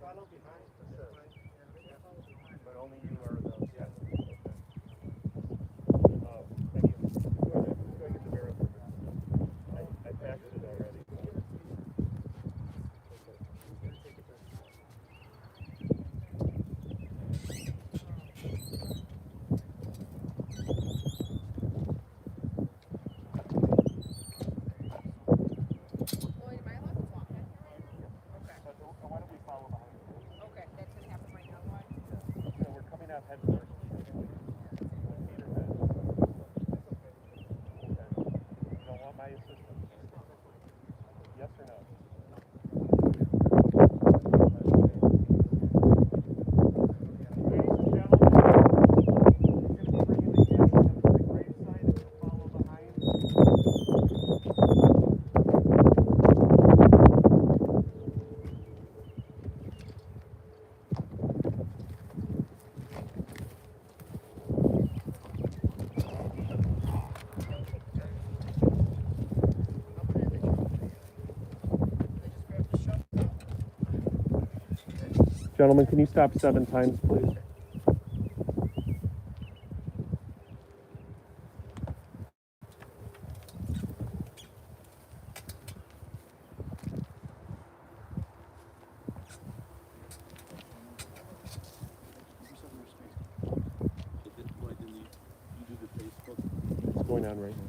follow behind, but only you are the. Yeah. Thank you. Go ahead, get the barrel. I packed it already. Gentlemen, can you stop 7 times, please? What's going on right now?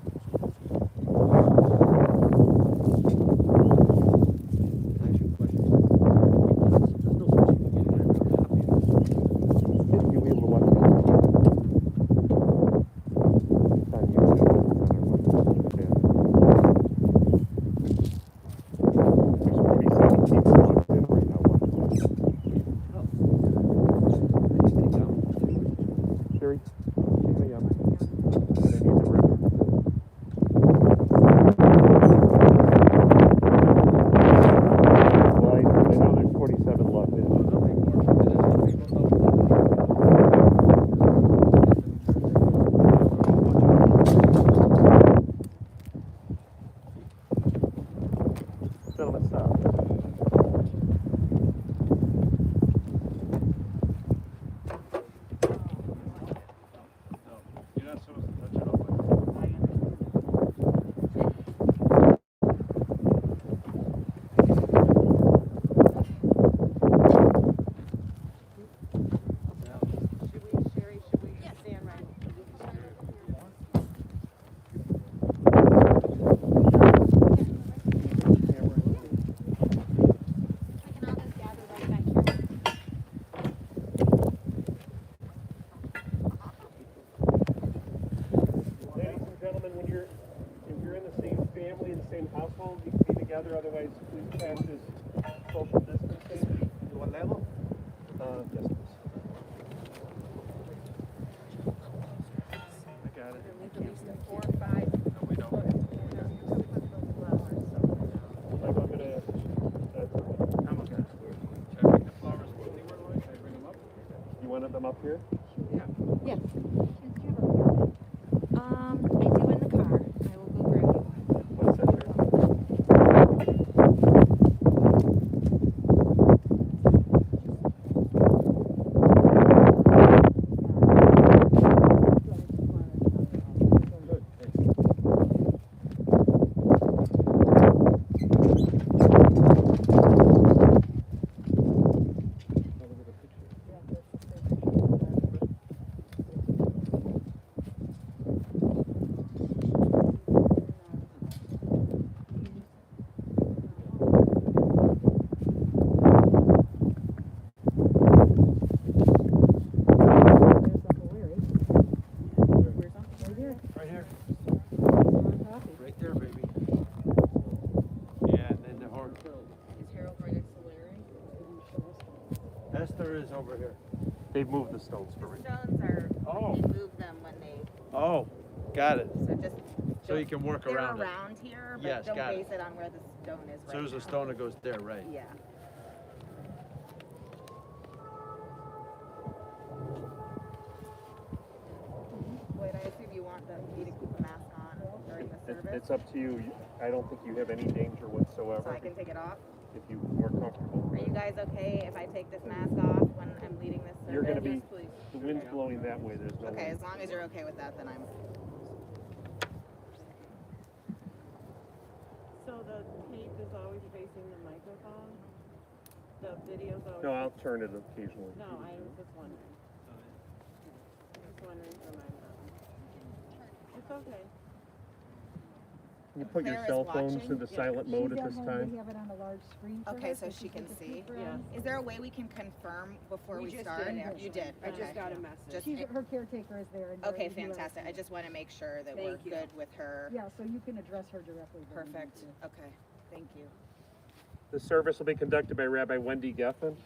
Otherwise, please practice social distancing. You want level? Yes, please. I got it. At least 4 or 5. No, we don't. Like I'm gonna. I'm okay. Should I bring the flowers anywhere, Lloyd? Should I bring them up? You wanted them up here? Yeah. Yeah. I do in the car. I will go bring you. What's that here? Is over here. They've moved the stones for me. Stones are, they move them when they... Oh, got it. So just... So you can work around it. They're around here, but yes, don't got base it. it on where the stone is right So there's now. a stone that goes there, right? Yeah. Wait, I assume you want me to keep the mask on during the service? It's up to you. I don't think you have any danger whatsoever. So I can take it off? If you're more comfortable. Are you guys okay if I take this mask off when I'm leading this service? You're going to be, Yes, please. the wind's blowing that way. There's no Okay, wind. as long as you're okay with that, then I'm. So the tape is always facing the microphone? The video's always... No, I'll turn it occasionally. No, I was just wondering. Just wondering for my It's okay. Can you put your Claire cell is phones watching. into silent mode at this time? They have it on a large screen for Okay, her, so she can put the see. paper Yeah. on. Is there a way we can confirm before we just start? did, You actually. did. I Okay. just got a message. Just- Her caretaker is there. And Okay, you are- fantastic. I just want to make sure that we're Thank you. good with her. Yeah, so you can address her directly. if you need Perfect. to. Okay, thank you. The service will be conducted by Rabbi Wendy Geffen.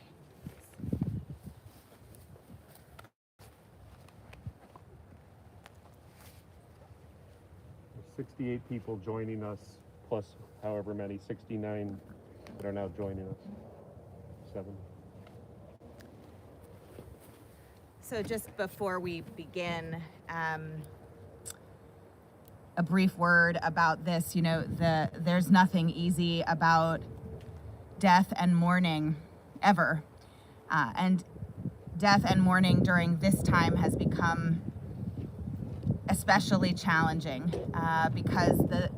There's 68 people joining us, plus however many, 69 that are now joining us. 7. So just before we begin, a brief word about this. You know, there's nothing easy about death and mourning ever. And death and mourning during this time has become especially challenging because the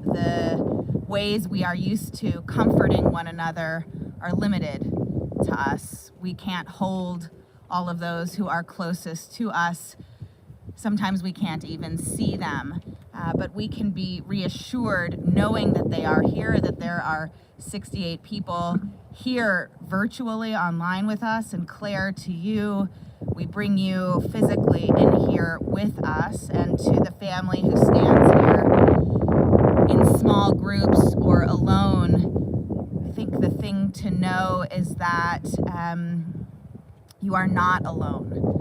ways we are used to comforting one another are limited to us. We can't hold all of those who are closest to us. Sometimes we can't even see them, but we can be reassured knowing that they are here, that there are 68 people here virtually online with us. And Claire, to you, we bring you physically in here with us, and to the family who stands here in small groups or alone. I think the thing to know is that you are not alone.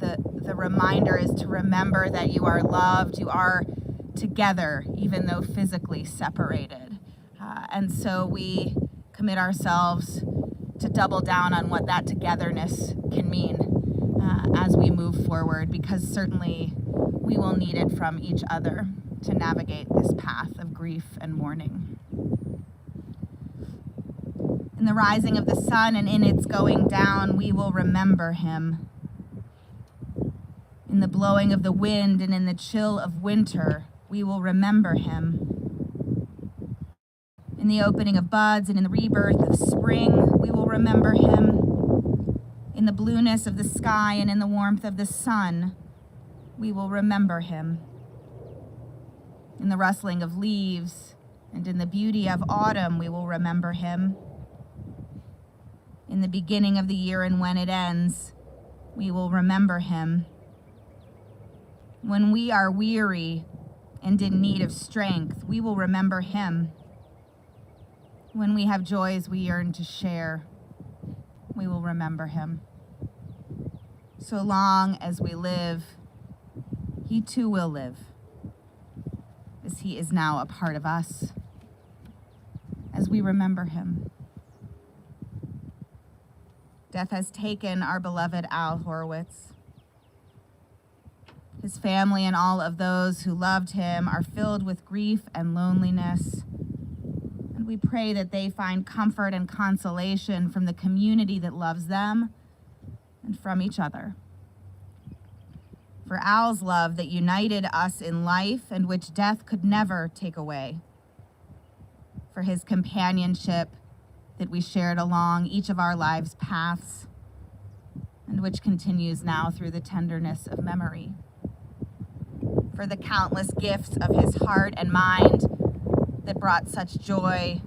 The reminder is to remember that you are loved, you are together, even though physically separated. And so we commit ourselves to double down on what that togetherness can mean as we move forward, because certainly we will need it from each other to navigate this path of grief and mourning. In the rising of the sun and in its going down, we will remember him. In the blowing of the wind and in the chill of winter, we will remember him. In the opening of buds and in the rebirth of spring, we will remember him. In the blueness of the sky and in the warmth of the sun, we will remember him. In the rustling of leaves and in the beauty of autumn, we will remember him. In the beginning of the year and when it ends, we will remember him. When we are weary and in need of strength, we will remember him. When we have joys we yearn to share, we will remember him. So long as we live, he too will live, as he is now a part of us, as we remember him. Death has taken our beloved Al Horowitz. His family and all of those who loved him are filled with grief and loneliness. And we pray that they find comfort and consolation from the community that loves them and from each other. For Al's love that united us in life and which death could never take away. For his companionship that we shared along each of our lives' paths and which continues now through the tenderness of memory. For the countless gifts of his heart and mind that brought such joy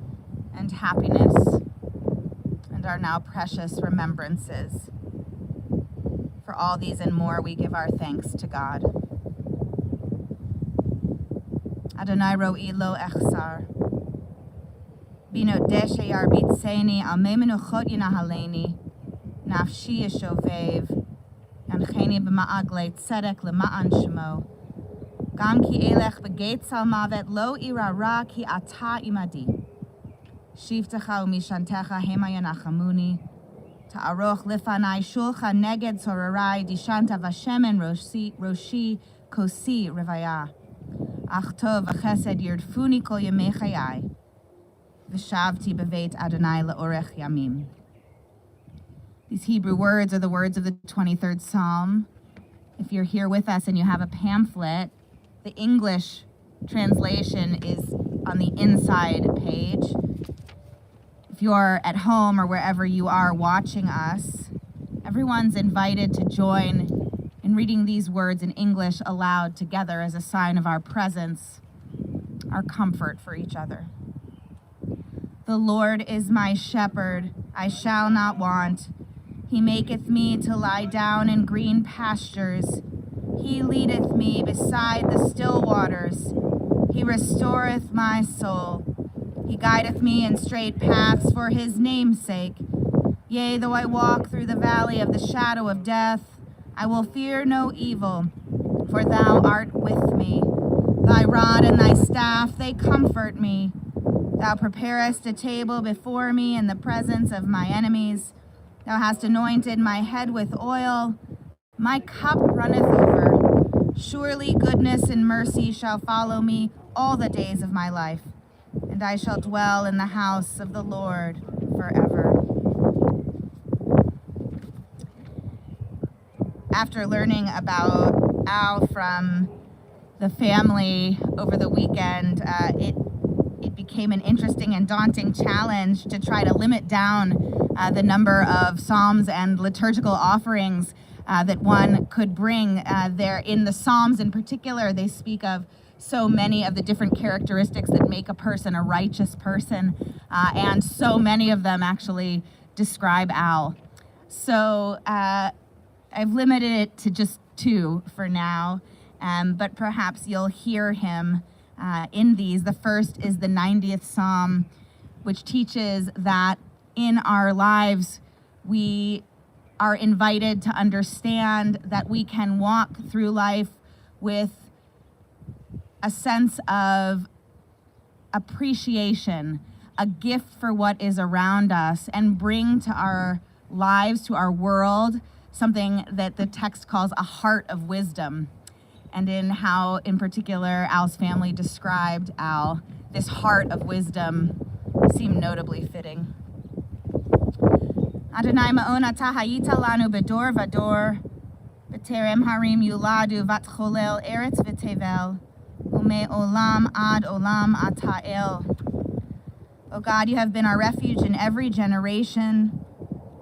and happiness and are now precious remembrances. For all these and more, we give our thanks to God. Adonai ro'i lo echsar. Bino deshe yar bitseni al memenuchot yinahaleni. Nafshi yeshovev. Yancheni b'ma'aglei tzedek l'ma'an shemo. Gam ki elech begeit salmavet lo ira ra ki ata imadi. Shivtecha umishantecha hema yanachamuni. Ta'aroch lifanai shulcha neged sorarai dishanta vashemen roshi kosi revaya. Ach tov v'chesed yirtfuni kol yemei chayai. V'shavti b'veit Adonai la'orech yamim. These Hebrew words are the words of the 23rd Psalm. If you're here with us and you have a pamphlet, the English translation is on the inside page. If you're at home or wherever you are watching us, everyone's invited to join in reading these words in English aloud together as a sign of our presence, our comfort for each other. The Lord is my shepherd, I shall not want. He maketh me to lie down in green pastures. He leadeth me beside the still waters. He restoreth my soul. He guideth me in straight paths for his name's sake. Yea, though I walk through the valley of the shadow of death, I will fear no evil, for thou art with me. Thy rod and thy staff, they comfort me. Thou preparest a table before me in the presence of my enemies. Thou hast anointed my head with oil. My cup runneth over. Surely goodness and mercy shall follow me all the days of my life, and I shall dwell in the house of the Lord forever. After learning about Al from the family over the weekend, it became an interesting and daunting challenge to try to limit down the number of psalms and liturgical offerings that one could bring there. In the Psalms in particular, they speak of so many of the different characteristics that make a person a righteous person, and so many of them actually describe Al. So I've limited it to just 2 for now, but perhaps you'll hear him in these. The first is the 90th Psalm, which teaches that in our lives we are invited to understand that we can walk through life with a sense of appreciation, a gift for what is around us, and bring to our lives, to our world, something that the text calls a heart of wisdom. And in how, in particular, Al's family described Al, this heart of wisdom seemed notably fitting. Adonai ma'on ata hayita lanu bedor vador, b'terem harim yuladu vatcholel eretz v'tevel, ume olam ad olam ata el. O God, you have been our refuge in every generation.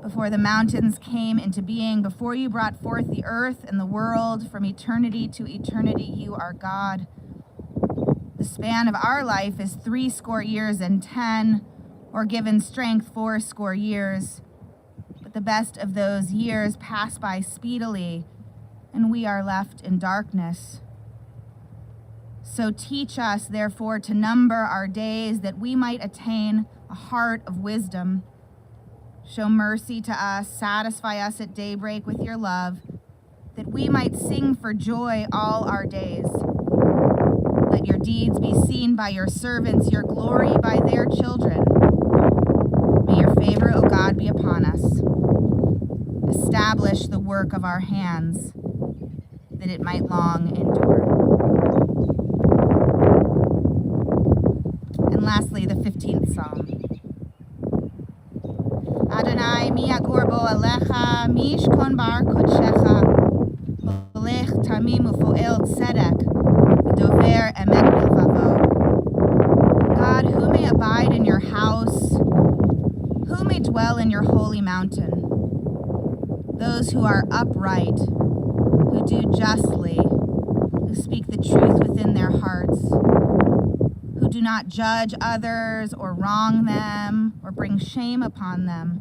Before the mountains came into being, before you brought forth the earth and the world, from eternity to eternity, you are God. The span of our life is 70 years and 10, or given strength 80 years. But the best of those years pass by speedily, and we are left in darkness. So teach us, therefore, to number our days, that we might attain a heart of wisdom. Show mercy to us, satisfy us at daybreak with your love, that we might sing for joy all our days. Let your deeds be seen by your servants, your glory by their children. May your favor, O God, be upon us. Establish the work of our hands, that it might long endure. And lastly, the 15th Psalm. Adonai mi agorbo alecha, mi yishkon bar kodshecha, holech tamim ufoel tzedek, v'dover emet bilvavo. God, who may abide in your house? Who may dwell in your holy mountain? Those who are upright, who do justly, who speak the truth within their hearts, who do not judge others or wrong them or bring shame upon them,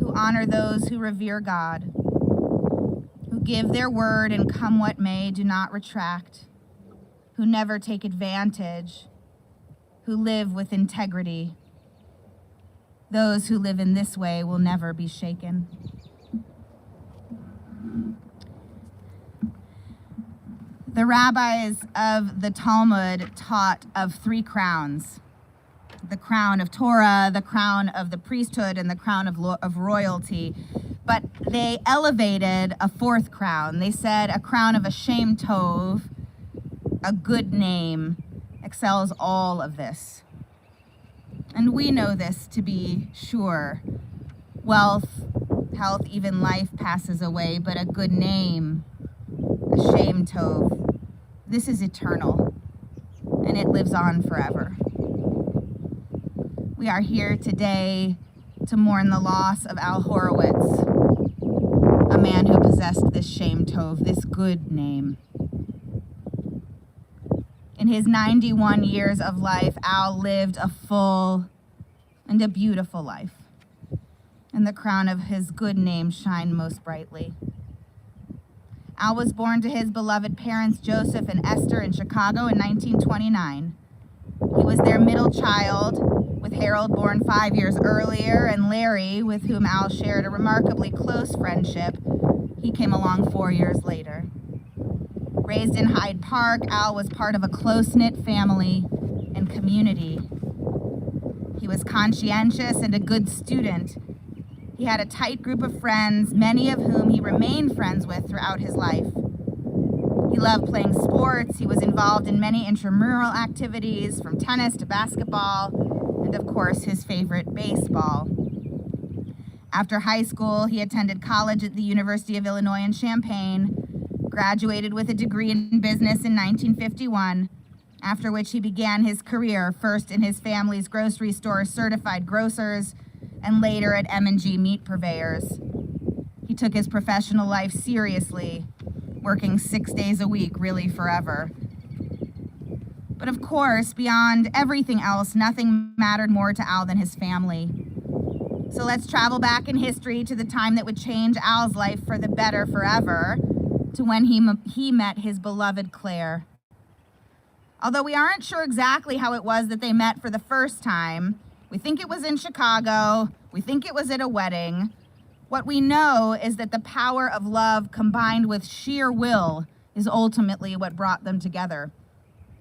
who honor those who revere God, who give their word and come what may, do not retract, who never take advantage, who live with integrity. Those who live in this way will never be shaken. The rabbis of the Talmud taught of 3 crowns: the crown of Torah, the crown of the priesthood, and the crown of royalty. But they elevated a 4th crown. They said a crown of a Shem Tov, a good name, excels all of this. And we know this to be sure. Wealth, health, even life passes away, but a good name, a shem tov, this is eternal, and it lives on forever. We are here today to mourn the loss of Al Horowitz, a man who possessed this shem tov, this good name. In his 91 years of life, Al lived a full and a beautiful life, and the crown of his good name shined most brightly. Al was born to his beloved parents, Joseph and Esther, in Chicago in 1929. He was their middle child, with Harold born 5 years earlier, and Larry, with whom Al shared a remarkably close friendship. He came along 4 years later. Raised in Hyde Park, Al was part of a close-knit family and community. He was conscientious and a good student. He had a tight group of friends, many of whom he remained friends with throughout his life. He loved playing sports. He was involved in many intramural activities, from tennis to basketball, and of course, his favorite, baseball. After high school, he attended college at the University of Illinois in Champaign, graduated with a degree in business in 1951, after which he began his career, first in his family's grocery store, Certified Grocers, and later at M&G Meat Purveyors. He took his professional life seriously, working 6 days a week, really forever. But of course, beyond everything else, nothing mattered more to Al than his family. So let's travel back in history to the time that would change Al's life for the better forever, to when he met his beloved Claire. Although we aren't sure exactly how it was that they met for the first time, we think it was in Chicago, we think it was at a wedding. What we know is that the power of love combined with sheer will is ultimately what brought them together.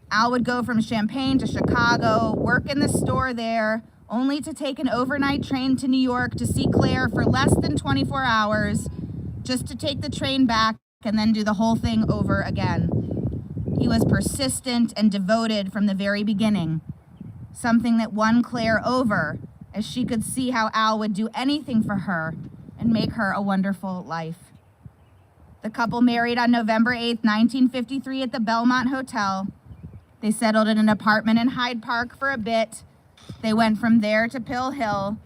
Al would go from Champaign to Chicago, work in the store there, only to take an overnight train to New York to see Claire for less than 24 hours, just to take the train back and then do the whole thing over again. He was persistent and devoted from the very beginning, something that won Claire over, as she could see how Al would do anything for her and make her a wonderful life. The couple married on November 8th, 1953 at the Belmont Hotel. They settled in an apartment in Hyde Park for a bit. They went from there to Pill Hill,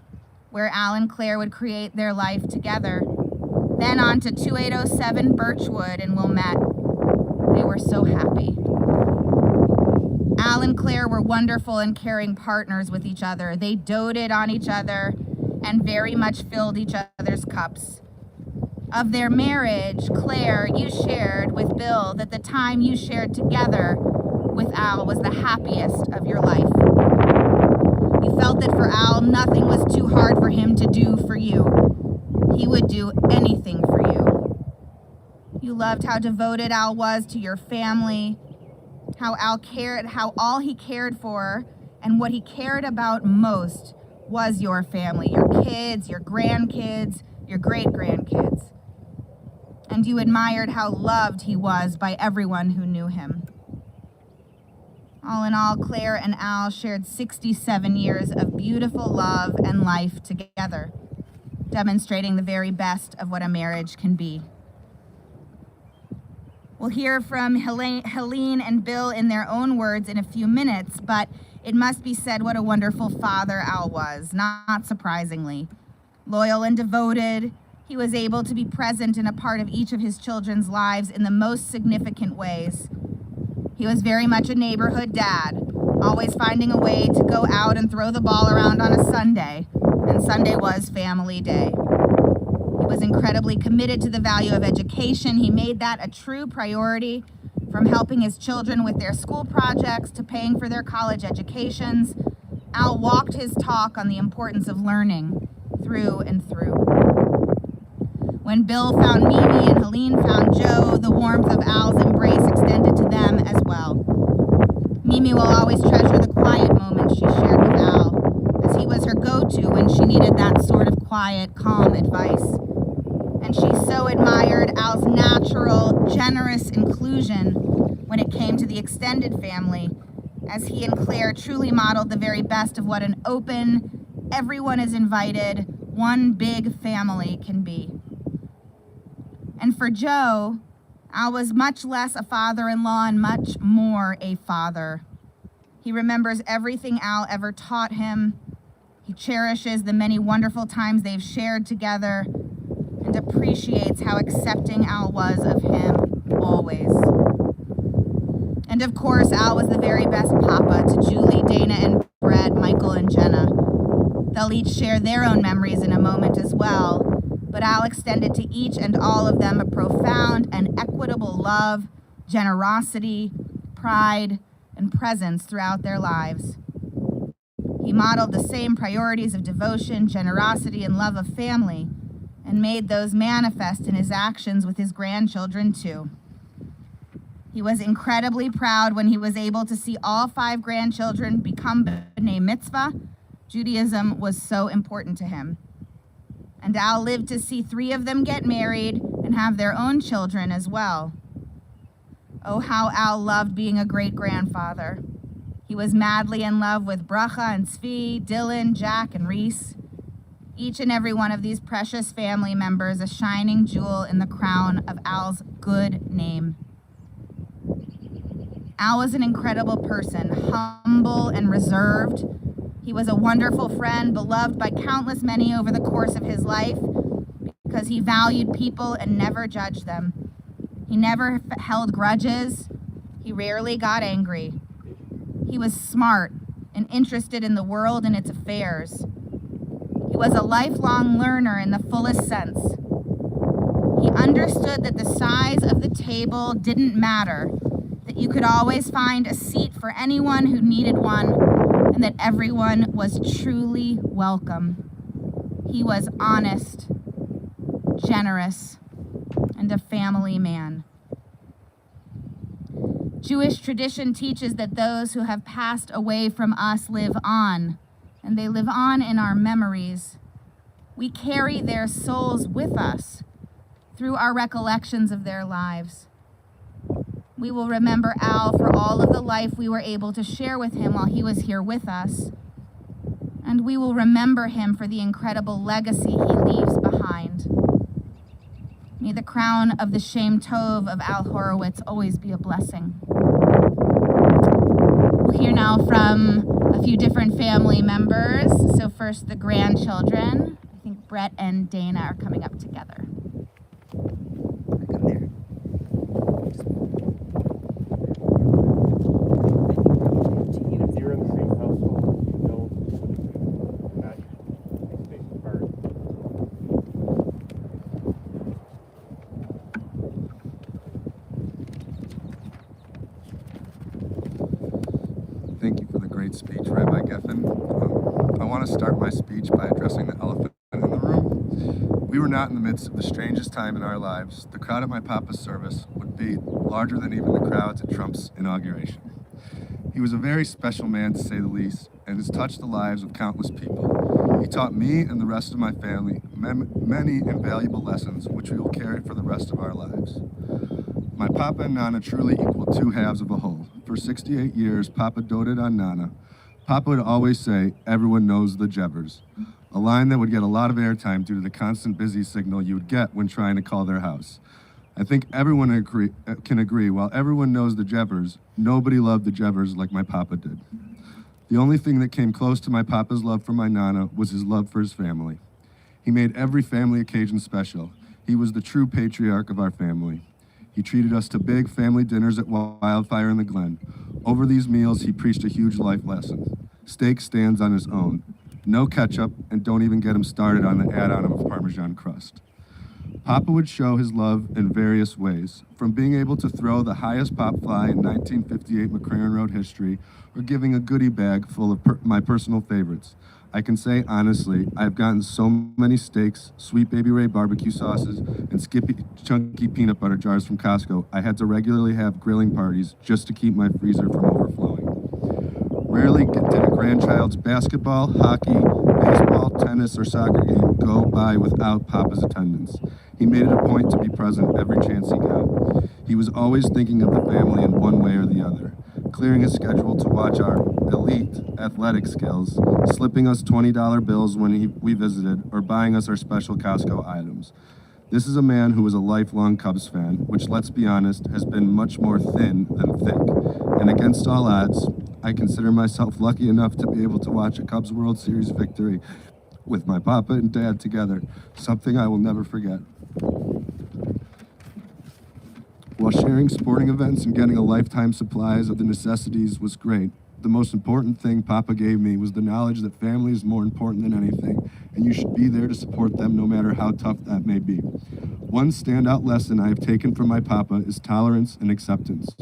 where Al and Claire would create their life together. Then on to 2807 Birchwood in Wilmette. They were so happy. Al and Claire were wonderful and caring partners with each other. They doted on each other and very much filled each other's cups. Of their marriage, Claire, you shared with Bill that the time you shared together with Al was the happiest of your life. You felt that for Al, nothing was too hard for him to do for you. He would do anything for you. You loved how devoted Al was to your family, how all he cared for and what he cared about most was your family, your kids, your grandkids, your great-grandkids. And you admired how loved he was by everyone who knew him. All in all, Claire and Al shared 67 years of beautiful love and life together, demonstrating the very best of what a marriage can be. We'll hear from Helene and Bill in their own words in a few minutes, but it must be said what a wonderful father Al was, not surprisingly. Loyal and devoted, he was able to be present and a part of each of his children's lives in the most significant ways. He was very much a neighborhood dad, always finding a way to go out and throw the ball around on a Sunday, and Sunday was family day. He was incredibly committed to the value of education. He made that a true priority, from helping his children with their school projects to paying for their college educations. Al walked his talk on the importance of learning through and through. When Bill found Mimi and Helene found Joe, the warmth of Al's embrace extended to them as well. Mimi will always treasure the quiet moments she shared with Al, as he was her go-to when she needed that sort of quiet, calm advice. And she so admired Al's natural, generous inclusion when it came to the extended family, as he and Claire truly modeled the very best of what an open, everyone is invited, one big family can be. And for Joe, Al was much less a father-in-law and much more a father. He remembers everything Al ever taught him. He cherishes the many wonderful times they've shared together and appreciates how accepting Al was of him always. And of course, Al was the very best papa to Julie, Dana, and Brett, Michael, and Jenna. They'll each share their own memories in a moment as well, but Al extended to each and all of them a profound and equitable love, generosity, pride, and presence throughout their lives. He modeled the same priorities of devotion, generosity, and love of family, and made those manifest in his actions with his grandchildren too. He was incredibly proud when he was able to see all 5 grandchildren become B'nai Mitzvah. Judaism was so important to him. And Al lived to see 3 of them get married and have their own children as well. Oh, how Al loved being a great-grandfather. He was madly in love with Bracha and Tzvi, Dylan, Jack, and Reese. Each and every one of these precious family members a shining jewel in the crown of Al's good name. Al was an incredible person, humble and reserved. He was a wonderful friend, beloved by countless many over the course of his life because he valued people and never judged them. He never held grudges. He rarely got angry. He was smart and interested in the world and its affairs. He was a lifelong learner in the fullest sense. He understood that the size of the table didn't matter, that you could always find a seat for anyone who needed one, and that everyone was truly welcome. He was honest, generous, and a family man. Jewish tradition teaches that those who have passed away from us live on, and they live on in our memories. We carry their souls with us through our recollections of their lives. We will remember Al for all of the life we were able to share with him while he was here with us. And we will remember him for the incredible legacy he leaves behind. May the crown of the Shem Tov of Al Horowitz always be a blessing. We'll hear now from a few different family members. So first, the grandchildren. I think Brett and Dana are coming up together. Come there. If you're in the same household, don't not stay apart. Thank you for the great speech, Rabbi Geffen. I want to start my speech by addressing the elephant in the room. We were not in the midst of the strangest time in our lives. The crowd at my papa's service would be larger than even the crowds at Trump's inauguration. He was a very special man, to say the least, and has touched the lives of countless people. He taught me and the rest of my family many invaluable lessons, which we will carry for the rest of our lives. My papa and Nana truly equal 2 halves of a whole. For 68 years, Papa doted on Nana. Papa would always say, "Everyone knows the Jevers," a line that would get a lot of airtime due to the constant busy signal you would get when trying to call their house. I think everyone can agree, while everyone knows the Jevers, nobody loved the Jevers like my papa did. The only thing that came close to my papa's love for my Nana was his love for his family. He made every family occasion special. He was the true patriarch of our family. He treated us to big family dinners at Wildfire in the Glen. Over these meals, he preached a huge life lesson. Steak stands on his own. No ketchup, and don't even get him started on the add-on of Parmesan crust. Papa would show his love in various ways, from being able to throw the highest pop fly in 1958 McCraren Road history, or giving a goodie bag full of my personal favorites. I can say honestly, I've gotten so many steaks, Sweet Baby Ray barbecue sauces, and Skippy chunky peanut butter jars from Costco. I had to regularly have grilling parties just to keep my freezer from overflowing. Rarely did a grandchild's basketball, hockey, baseball, tennis, or soccer game go by without Papa's attendance. He made it a point to be present every chance he got. He was always thinking of the family in one way or the other. clearing his schedule to watch our elite athletic skills, slipping us $20 bills when we visited, or buying us our special Costco items. This is a man who was a lifelong Cubs fan, which, let's be honest, has been much more thin than thick. And against all odds, I consider myself lucky enough to be able to watch a Cubs World Series victory with my papa and dad together, something I will never forget. While sharing sporting events and getting a lifetime supplies of the necessities was great, the most important thing Papa gave me was the knowledge that family is more important than anything, and you should be there to support them no matter how tough that may be. One standout lesson I have taken from my Papa is tolerance and acceptance.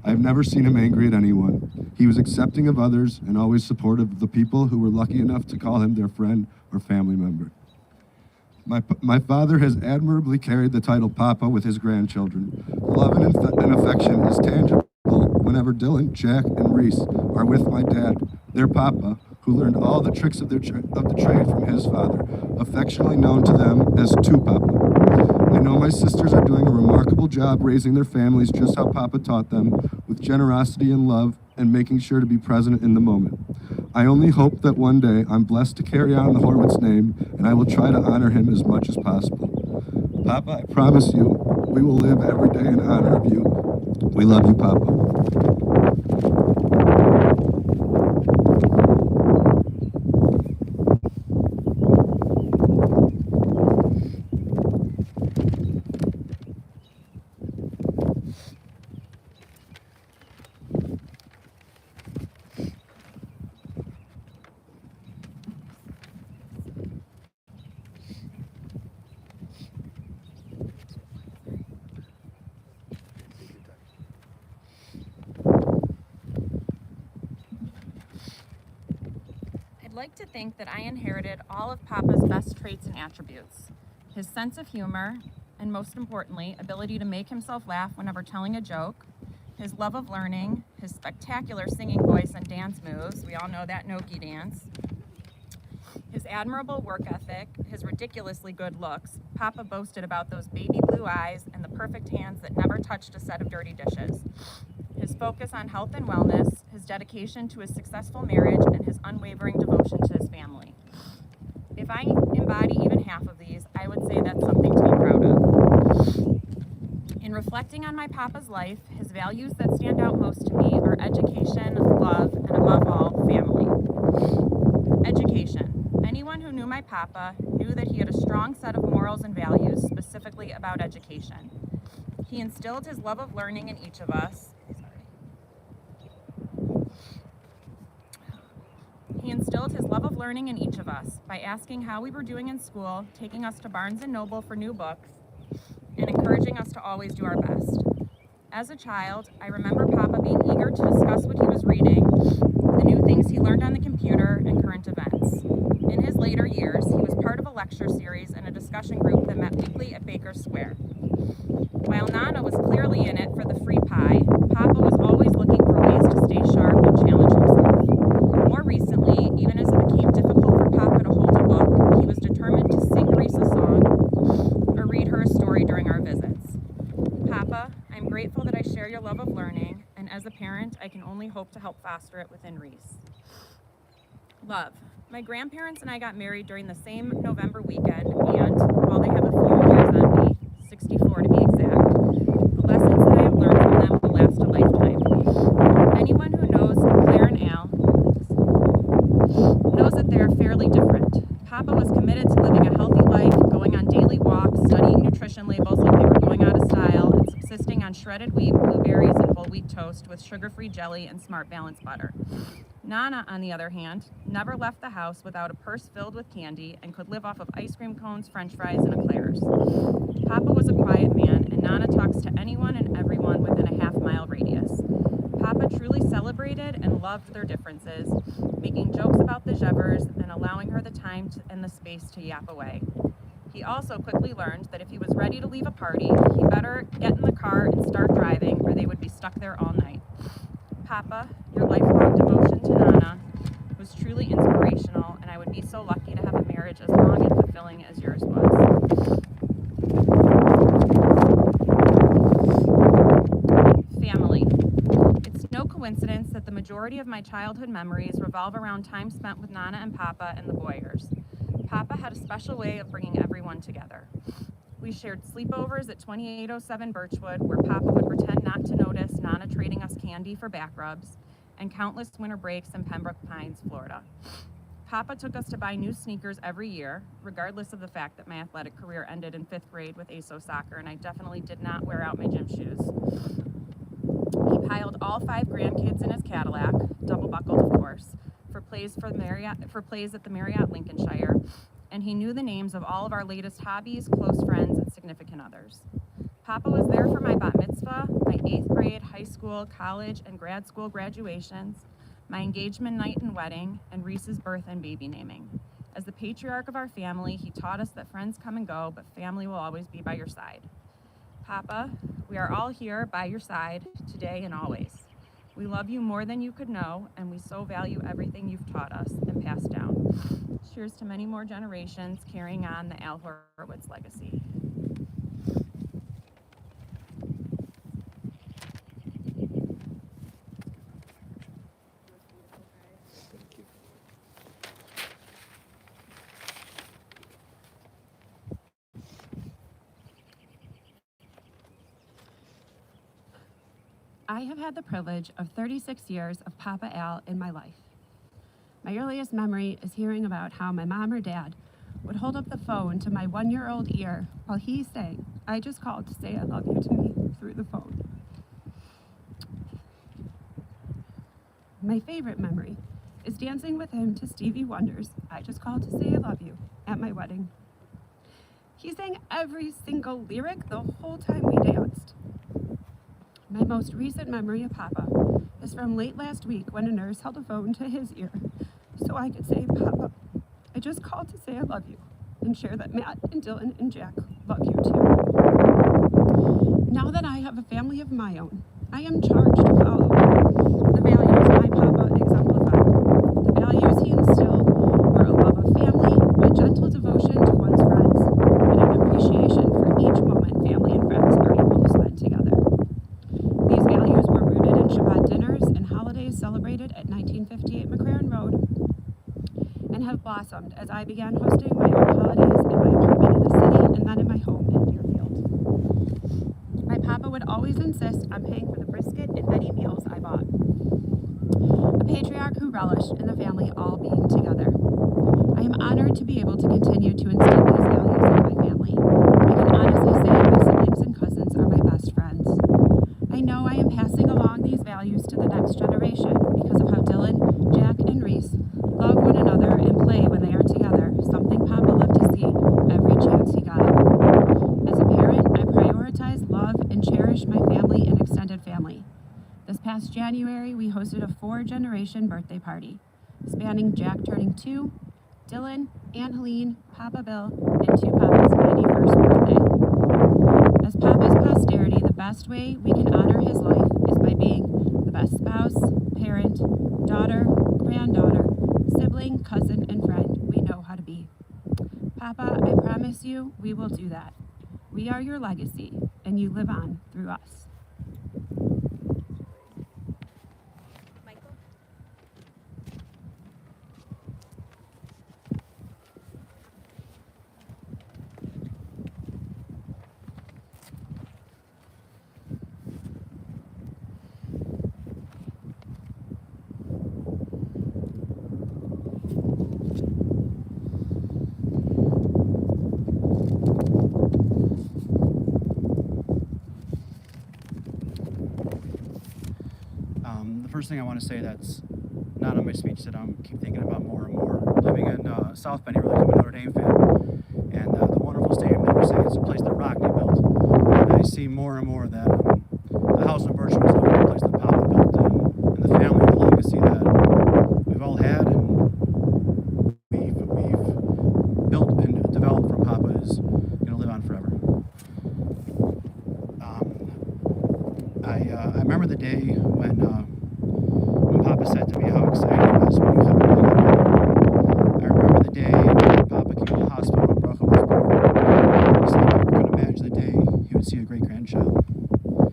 I have never seen him angry at anyone. He was accepting of others and always supportive of the people who were lucky enough to call him their friend or family member. My father has admirably carried the title Papa with his grandchildren. Love and affection is tangible whenever Dylan, Jack, and Reese are with my dad, their Papa, who learned all the tricks of the trade from his father, affectionately known to them as Two Papa. I know my sisters are doing a remarkable job raising their families just how Papa taught them, with generosity and love, and making sure to be present in the moment. I only hope that one day I'm blessed to carry on the Horowitz name, and I will try to honor him as much as possible. Papa, I promise you, we will live every day in honor of you. We love you, Papa. I'd like to think that I inherited all of Papa's best traits and attributes. His sense of humor, and most importantly, ability to make himself laugh whenever telling a joke, his love of learning, his spectacular singing voice and dance moves, we all know that Noki dance, his admirable work ethic, his ridiculously good looks. Papa boasted about those baby blue eyes and the perfect hands that never touched a set of dirty dishes. His focus on health and wellness, his dedication to his successful marriage, and his unwavering devotion to his family. If I embody even half of these, I would say that's something to be proud of. In reflecting on my Papa's life, his values that stand out most to me are education, love, and above all, family. Education. Anyone who knew my Papa knew that he had a strong set of morals and values, specifically about education. He instilled his love of learning in each of us. He instilled his love of learning in each of us by asking how we were doing in school, taking us to Barnes & Noble for new books, and encouraging us to always do our best. As a child, I remember Papa being eager to discuss what he was reading, the new things he learned on the computer, and current events. In his later years, he was part of a lecture series and a discussion group that met weekly at Baker Square. While Nana was clearly in it for the free pie, Papa was always looking for ways to stay sharp and challenge himself. More recently, even as it became difficult for Papa to hold a book, he was determined to sing Reese a song or read her a story during our visits. Papa, I'm grateful that I share your love of learning, and as a parent, I can only hope to help foster it within Reese. Love. My grandparents and I got married during the same November weekend, and while they have a few years on me, 64 to be exact, the lessons that I have learned from them will last a lifetime. Anyone who knows Claire and Al knows that they are fairly different. Papa was committed to living a healthy life, going on daily walks, studying nutrition labels like they were going out of style, and subsisting on shredded wheat, blueberries, and whole wheat toast with sugar-free jelly and Smart Balance butter. Nana, on the other hand, never left the house without a purse filled with candy and could live off of ice cream cones, french fries, and eclairs. Papa was a quiet man, and Nana talks to anyone and everyone within a half-mile radius. Papa truly celebrated and loved their differences, making jokes about the Jevers and allowing her the time and the space to yap away. He also quickly learned that if he was ready to leave a party, he better get in the car and start driving, or they would be stuck there all night. Papa, your lifelong devotion to Nana was truly inspirational, and I would be so lucky to have a marriage as long and fulfilling as yours was. Family. It's no coincidence coincidence that the majority of my childhood memories revolve around time spent with Nana and Papa and the Boyers. Papa had a special way of bringing everyone together. We shared sleepovers at 2807 Birchwood, where Papa would pretend not to notice Nana trading us candy for back rubs, and countless winter breaks in Pembroke Pines, Florida. Papa took us to buy new sneakers every year, regardless of the fact that my athletic career ended in 5th grade with ASO soccer, and I definitely did not wear out my gym shoes. He piled all 5 grandkids in his Cadillac, double buckled of course, for plays at the Marriott Lincolnshire, and he knew the names of all of our latest hobbies, close friends, and significant others. Papa was there for my bat mitzvah, my 8th grade, high school, college, and grad school graduations, my engagement night and wedding, and Reese's birth and baby naming. As the patriarch of our family, he taught us that friends come and go, but family will always be by your side. Papa, we are all here by your side, today and always. We love you more than you could know, and we so value everything you've taught us and passed down. Cheers to many more generations carrying on the Al Horowitz legacy. I have had the privilege of 36 years of Papa Al in my life. My earliest memory is hearing about how my mom or dad would hold up the phone to my 1-year-old ear while he sang, "I just called to say I love you" to me through the phone. My favorite memory is dancing with him to Stevie Wonder's "I Just Called to Say I Love You" at my wedding. He sang every single lyric the whole time we danced. My most recent memory of Papa is from late last week when a nurse held a phone to his ear so I could say, "Papa, I just called to say I love you," and share that Matt and Dylan and Jack love you too. Now that I have a family of my own, I am charged to follow the values my Papa exemplified. The values he instilled were a love of family, a gentle devotion to one's friends, and an appreciation for each moment family and friends are able to spend together. These values were rooted in Shabbat dinners and holidays celebrated at 1958 McCraren Road, and have blossomed as I began hosting my own holidays in my apartment in the city and then in my home in Deerfield. My Papa would always insist on paying for the brisket and many meals I bought. A patriarch who relished in the family all being together. I am honored to be able to continue to instill these values in my family. I can honestly say my siblings and cousins are my best friends. I know I am passing along these values to the next generation because of how Dylan, Jack, and Reese love one another and play when they are together, something Papa loved to see every chance he got. As a parent, I prioritize love and cherish my family and extended family. This past January, we hosted a 4-generation birthday party, spanning Jack turning 2, Dylan, Aunt Helene, Papa Bill, and 2 Papa's 91st birthday. As Papa's posterity, the best way we can honor his life is by being the best spouse, parent, daughter, granddaughter, sibling, cousin, and friend we know how to be. Papa, I promise you, we will do that. We are your legacy, and you live on through us. Michael? The first thing I want to say that's not on my speech that I keep thinking about more and more. Living in South Bend, really, I'm a Notre Dame fan, and the wonderful stadium that we say it's a place that Rockney built. And I see more and more that the house in Birchwood is a place that Papa built, and the family, the legacy that we've all had and we've built and developed from Papa is going to live on forever. I remember the day when Papa said to me how excited he was when he was having a baby. I remember the day when Papa came to the hospital when Bracha was born. He said he never could imagine the day he would see a great-grandchild.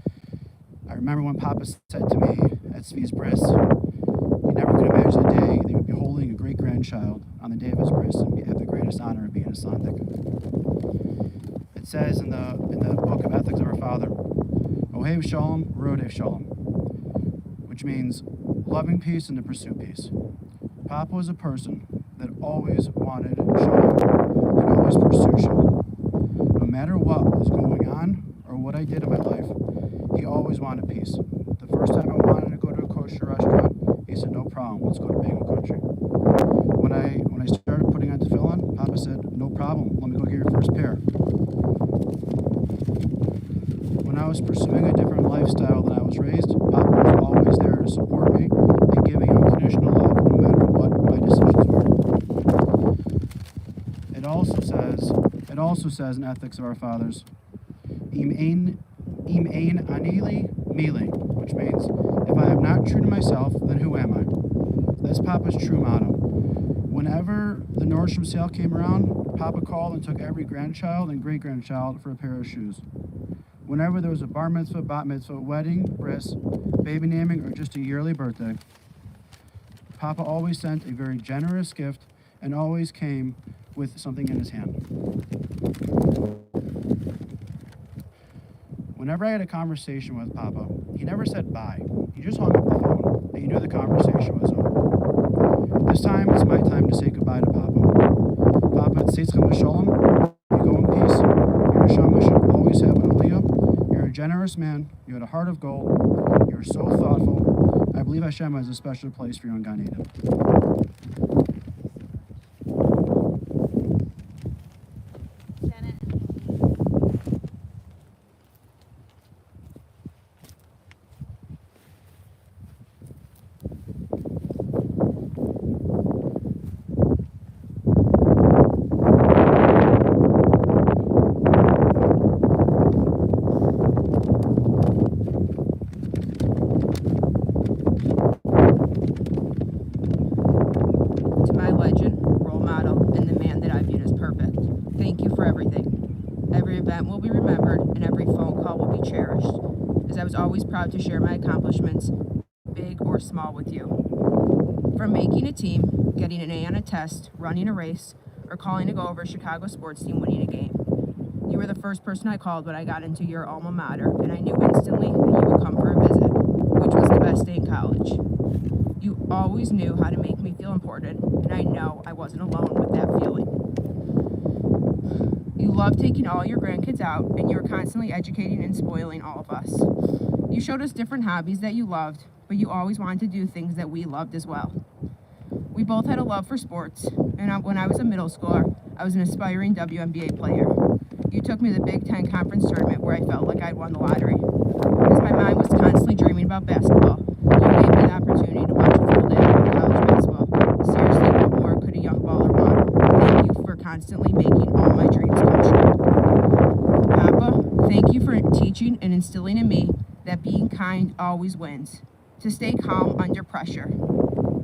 Papa said to me at Svi's bris, he never could imagine a day they would be holding a great-grandchild on the day of his bris and have the greatest honor of being a Sandik. It says in the book of Ethics of Our Father, Ohev Shalom, Rodev Shalom, which means loving peace and to pursue peace. Papa was a person that always wanted shalom and always pursued shalom. No matter what was going on or what I did in my life, he always wanted peace. The first time I wanted to go to a kosher restaurant, he said, no problem, let's go to Bagel Country. When I started putting on tefillin, Papa said, no problem, let me go get your first pair. When I was pursuing a different lifestyle than I was raised, Papa was always there to support me and give me unconditional love no matter what my decisions were. It also says in Ethics of Our Fathers, Im ein anili mili, which means, if I am not true to myself, then who am I? That's Papa's true motto. Whenever the Nordstrom sale came around, Papa called and took every grandchild and great-grandchild for a pair of shoes. Whenever there was a bar mitzvah, bat mitzvah, wedding, bris, baby naming, or just a yearly birthday, Papa always sent a very generous gift and always came with something in his hand. Whenever I had a conversation with Papa, he never said bye. He just hung up the phone, and you knew the conversation was over. This time, it's my time to say goodbye to Papa. Papa, Tzitzchem V'Sholem, you go in peace. Your neshama should always have an aliyah. You're a generous man. You had a heart of gold. You're so thoughtful. I believe Hashem has a special place for you in Gan Eden. Will be remembered and every phone call will be cherished, as I was always proud to share my accomplishments, big or small, with you. From making a team, getting an A on a test, running a race, or calling to go over a Chicago sports team winning a game. You were the first person I called when I got into your alma mater, and I knew instantly that you would come for a visit, which was the best day in college. You always knew how to make me feel important, and I know I wasn't alone with that feeling. You loved taking all your grandkids out, and you were constantly educating and spoiling all of us. You showed us different hobbies that you loved, but you always wanted to do things that we loved as well. We both had a love for sports, and when I was a middle schooler, I was an aspiring WNBA player. You took me to the Big Ten Conference Tournament where I felt like I'd won the lottery. As my mind was constantly dreaming about basketball, you gave me the opportunity to watch a full day of college basketball. Seriously, what more could a young baller want? Thank you for constantly making all my dreams come true. Papa, thank you for teaching and instilling in me that being kind always wins. To stay calm under pressure.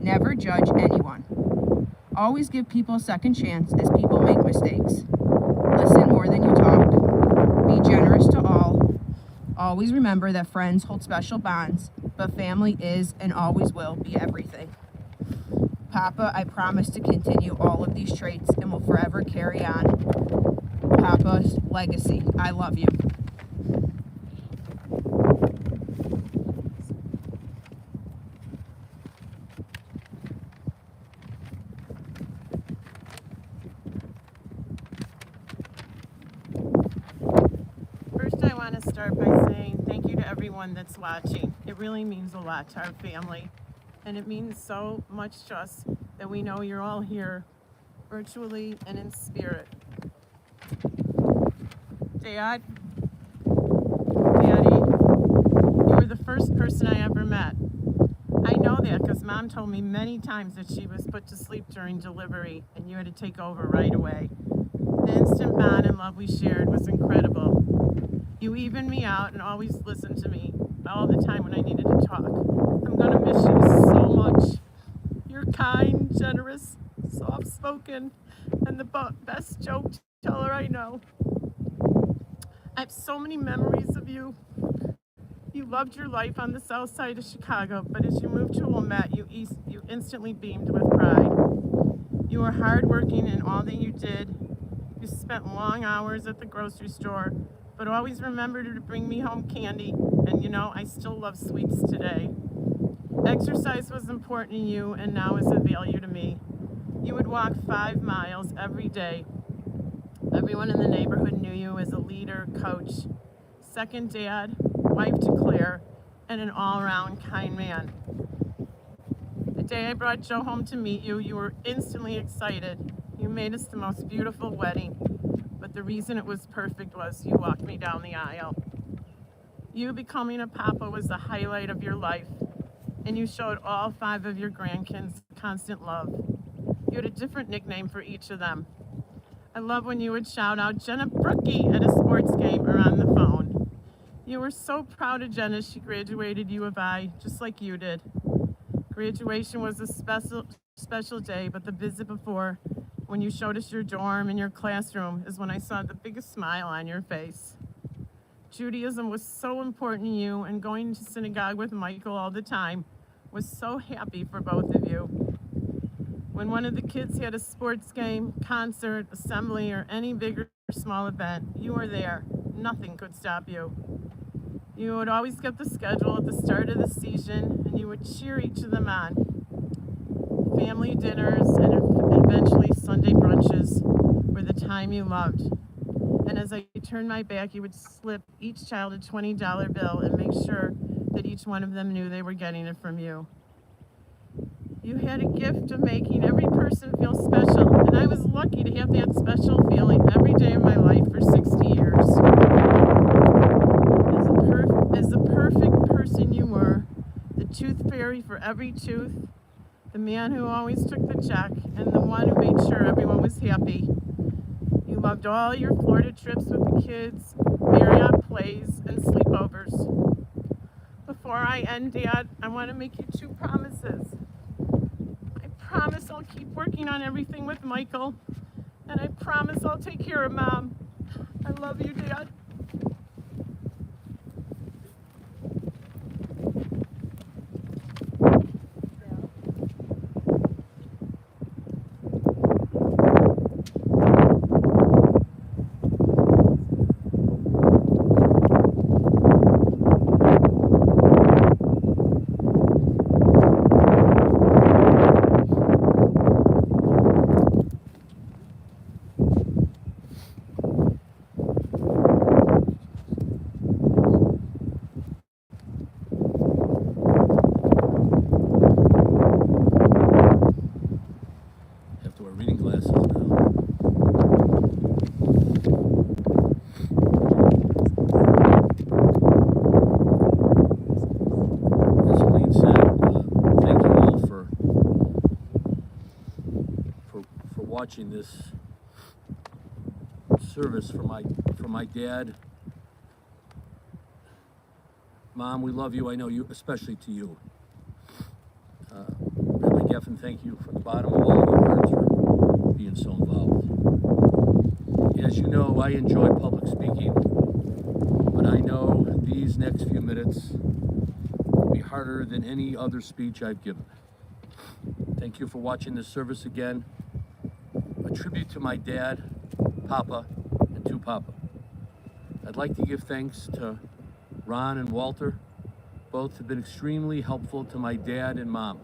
Never judge anyone. Always give people a second chance as people make mistakes. Listen more than you talk. Be generous to all. Always remember that friends hold special bonds, but family is and always will be everything. Papa, I promise to continue all of these traits and will forever carry on Papa's legacy. I love you. First, I want to start by saying thank you to everyone that's watching. It really means a lot to our family, and it means so much to us that we know you're all here virtually and in spirit. Daddy, you were the first person I ever met. I know that because Mom told me many times that she was put to sleep during delivery and you had to take over right away. The instant bond and love we shared was incredible. You evened me out and always listened to me all the time when I needed to talk. I'm gonna miss you so much. You're kind, generous, soft-spoken, and the best joke teller I know. I have so many memories of you. You You loved your life on the south side of Chicago, but as you moved to Wilmette, you instantly beamed with pride. You were hardworking in all that you did. You spent long hours at the grocery store, but always remembered to bring me home candy, and you know, I still love sweets today. Exercise was important to you and now is of value to me. You would walk 5 miles every day. Everyone in the neighborhood knew you as a leader, coach, second dad, wife to Claire, and an all-around kind man. The day I brought Joe home to meet you, you were instantly excited. You made us the most beautiful wedding, but the reason it was perfect was you walked me down the aisle. You becoming a papa was the highlight of your life, and you showed all 5 of your grandkids constant love. You had a different nickname for each of them. I love when you would shout out Jenna Brookie at a sports game or on the phone. You were so proud of Jenna. She graduated U of I, just like you did. Graduation was a special day, but the visit before, when you showed us your dorm and your classroom, is when I saw the biggest smile on your face. Judaism was so important to you, and going to synagogue with Michael all the time was so happy for both of you. When one of the kids had a sports game, concert, assembly, or any big or small event, you were there. Nothing could stop you. You would always get the schedule at the start of the season, and you would cheer each of them on. Family dinners and eventually Sunday brunches were the time you loved. And as I turned my back, you would slip each child a $20 bill and make sure that each one of them knew they were getting it from you. You had a gift of making every person feel special, and I was lucky to have that special feeling every day of my life for 60 years. As the perfect person you were, the tooth fairy for every tooth, the man who always took the check, and the one who made sure everyone was happy. You loved all your Florida trips with the kids, Marriott plays, and sleepovers. Before I end, Dad, I want to make you 2 promises. I promise I'll keep working on everything with Michael, and I promise I'll take care of Mom. I love you, Dad. Watching this service for my dad. Mom, we love you. I know you, especially to you. Rabbi Geffen, thank you from the bottom of all of our hearts for being so involved. As you know, I enjoy public speaking, but I know these next few minutes will be harder than any other speech I've given. Thank you for watching this service again. A tribute to my dad, Papa, and to Papa. I'd like to give thanks to Ron and Walter. Both have been extremely helpful to my dad and Mom.